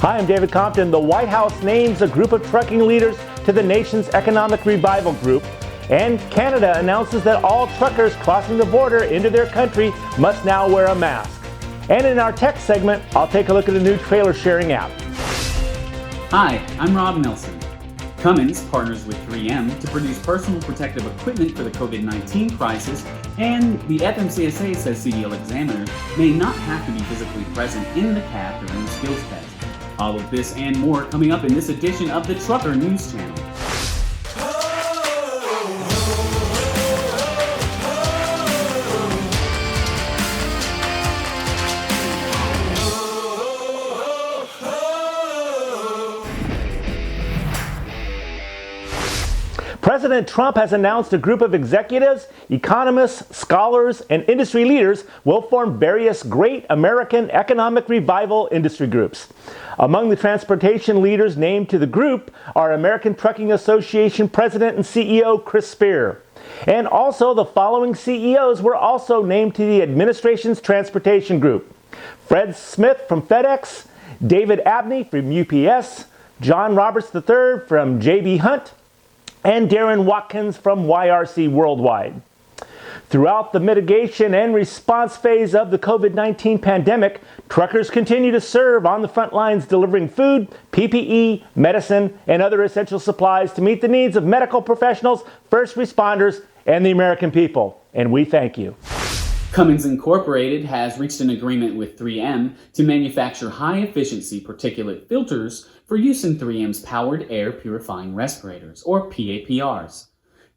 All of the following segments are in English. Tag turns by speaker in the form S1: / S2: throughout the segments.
S1: Hi, I'm David Compton. The White House names a group of trucking leaders to the nation's economic revival group. And Canada announces that all truckers crossing the border into their country must now wear a mask. And in our tech segment, I'll take a look at a new trailer sharing app.
S2: Hi, I'm Rob Nelson. Cummins partners with 3M to produce personal protective equipment for the COVID-19 crisis, and the FMCSA says CDL examiners may not have to be physically present in the cab during the skills test. All of this and more coming up in this edition of the Trucker News Channel.
S1: President Trump has announced a group of executives, economists, scholars, and industry leaders will form various great American economic revival industry groups. Among the transportation leaders named to the group are American Trucking Association President and CEO Chris Spear. And also the following CEOs were also named to the administration's transportation group: Fred Smith from FedEx, David Abney from UPS, John Roberts III from J.B. Hunt, and Darren Watkins from YRC Worldwide. Throughout the mitigation and response phase of the COVID-19 pandemic, truckers continue to serve on the front lines delivering food, PPE, medicine, and other essential supplies to meet the needs of medical professionals, first responders, and the American people. And we thank you.
S2: Cummins Incorporated has reached an agreement with 3M to manufacture high-efficiency particulate filters for use in 3M's powered air purifying respirators, or PAPRs.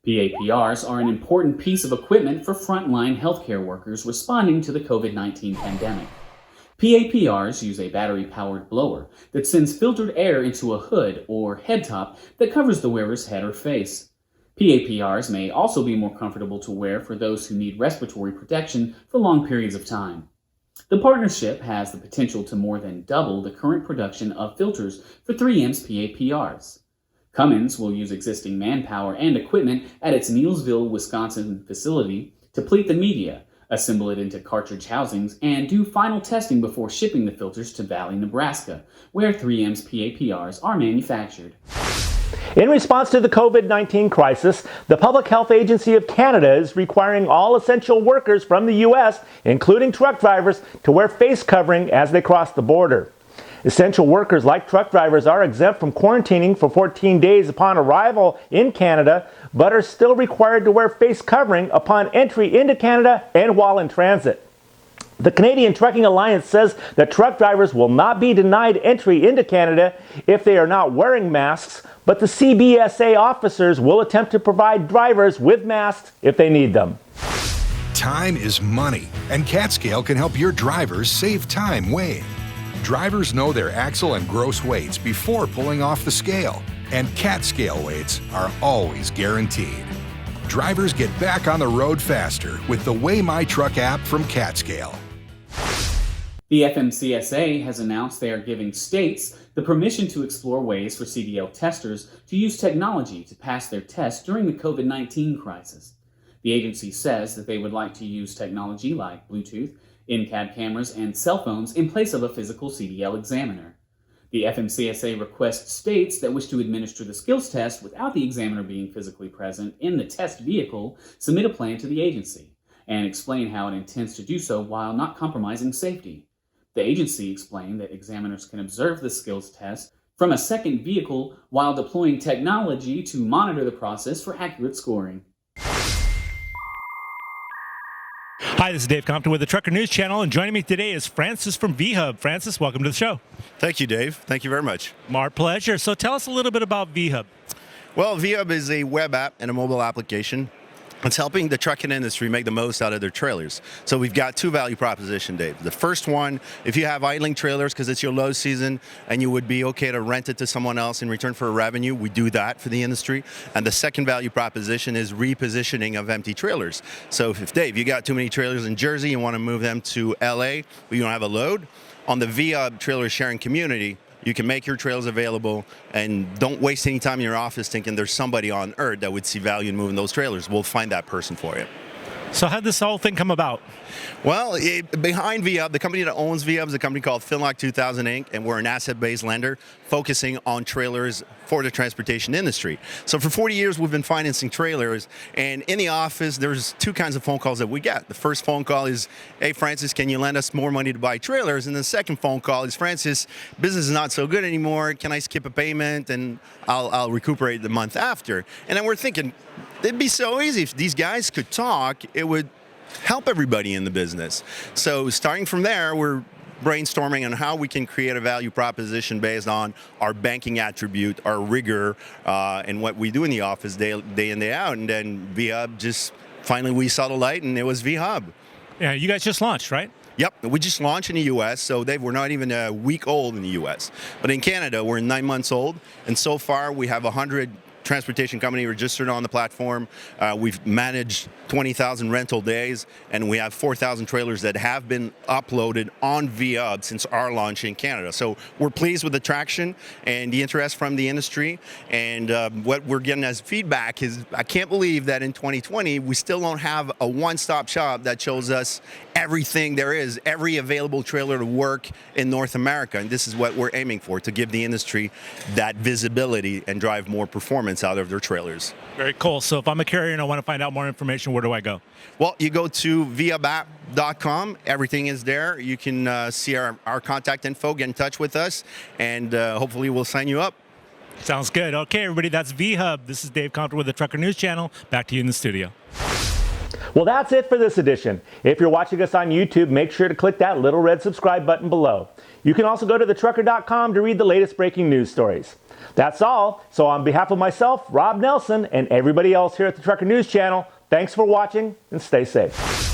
S2: PAPRs are an important piece of equipment for frontline healthcare workers responding to the COVID-19 pandemic. PAPRs use a battery-powered blower that sends filtered air into a hood or head top that covers the wearer's head or face. PAPRs may also be more comfortable to wear for those who need respiratory protection for long periods of time. The partnership has the potential to more than double the current production of filters for 3M's PAPRs. Cummins will use existing manpower and equipment at its Neillsville, Wisconsin facility to pleat the media, assemble it into cartridge housings, and do final testing before shipping the filters to Valley, Nebraska, where 3M's PAPRs are manufactured.
S1: In response to the COVID-19 crisis, the Public Health Agency of Canada is requiring all essential workers from the U.S., including truck drivers, to wear face covering as they cross the border. Essential workers like truck drivers are exempt from quarantining for 14 days upon arrival in Canada, but are still required to wear face covering upon entry into Canada and while in transit. The Canadian Trucking Alliance says that truck drivers will not be denied entry into Canada if they are not wearing masks, but the CBSA officers will attempt to provide drivers with masks if they need them.
S3: Time is money, and CatScale can help your drivers save time weighing. Drivers know their axle and gross weights before pulling off the scale, and CatScale weights are always guaranteed. Drivers get back on the road faster with the Weigh My Truck app from CatScale.
S2: The FMCSA has announced they are giving states the permission to explore ways for CDL testers to use technology to pass their tests during the COVID-19 crisis. The agency says that they would like to use technology like Bluetooth, in-cab cameras, and cell phones in place of a physical CDL examiner. The FMCSA requests states that wish to administer the skills test without the examiner being physically present in the test vehicle submit a plan to the agency and explain how it intends to do so while not compromising safety. The agency explained that examiners can observe the skills test from a second vehicle while deploying technology to monitor the process for accurate scoring.
S4: Hi, this is Dave Compton with the Trucker News Channel, and joining me today is Francis from VHub. Francis, welcome to the show.
S5: Thank you, Dave. Thank you very much.
S4: Our pleasure. So tell us a little bit about VHub.
S5: Well, VHub is a web app and a mobile application. It's helping the trucking industry make the most out of their trailers. So we've got two value propositions, Dave. The first one, if you have idling trailers because it's your low season and you would be okay to rent it to someone else in return for a revenue, we do that for the industry. And the second value proposition is repositioning of empty trailers. So if Dave, you got too many trailers in Jersey, you want to move them to LA, but you don't have a load, on the VHub trailer sharing community, you can make your trails available and don't waste any time in your office thinking there's somebody on earth that would see value in moving those trailers. We'll find that person for you.
S4: So how did this whole thing come about?
S5: Well, behind VHub, the company that owns VHub is a company called Finlock 2000 Inc., and we're an asset-based lender focusing on trailers for the transportation industry. So for 40 years, we've been financing trailers, and in the office, there's two kinds of phone calls that we get. The first phone call is, hey, Francis, can you lend us more money to buy trailers? And the second phone call is, Francis, business is not so good anymore. Can I skip a payment, and I'll recuperate the month after? And then we're thinking, it'd be so easy if these guys could talk, it would help everybody in the business. So starting from there, we're brainstorming on how we can create a value proposition based on our banking attribute, our rigor, and what we do in the office day in, day out. And then VHub just, finally we saw the light, and it was VHub.
S4: Yeah, you guys just launched, right?
S5: Yep, we just launched in the U.S., so we're not even a week old in the U.S. But in Canada, we're 9 months old, and so far we have 100 transportation company registered on the platform. We've managed 20,000 rental days, and we have 4,000 trailers that have been uploaded on VHub since our launch in Canada. So we're pleased with the traction and the interest from the industry. And what we're getting as feedback is, I can't believe that in 2020 we still don't have a one-stop shop that shows us everything there is, every available trailer to work in North America. And this is what we're aiming for, to give the industry that visibility and drive more performance out of their trailers.
S4: Very cool. So if I'm a carrier and I want to find out more information, where do I go?
S5: Well, you go to vhubapp.com. Everything is there. You can see our contact info, get in touch with us, and hopefully we'll sign you up.
S4: Sounds good. Okay, everybody, that's VHub. This is Dave Compton with the Trucker News Channel. Back to you in the studio.
S1: Well, that's it for this edition. If you're watching us on YouTube, make sure to click that little red subscribe button below. You can also go to thetrucker.com to read the latest breaking news stories. That's all. So on behalf of myself, Rob Nelson, and everybody else here at the Trucker News Channel, thanks for watching and stay safe.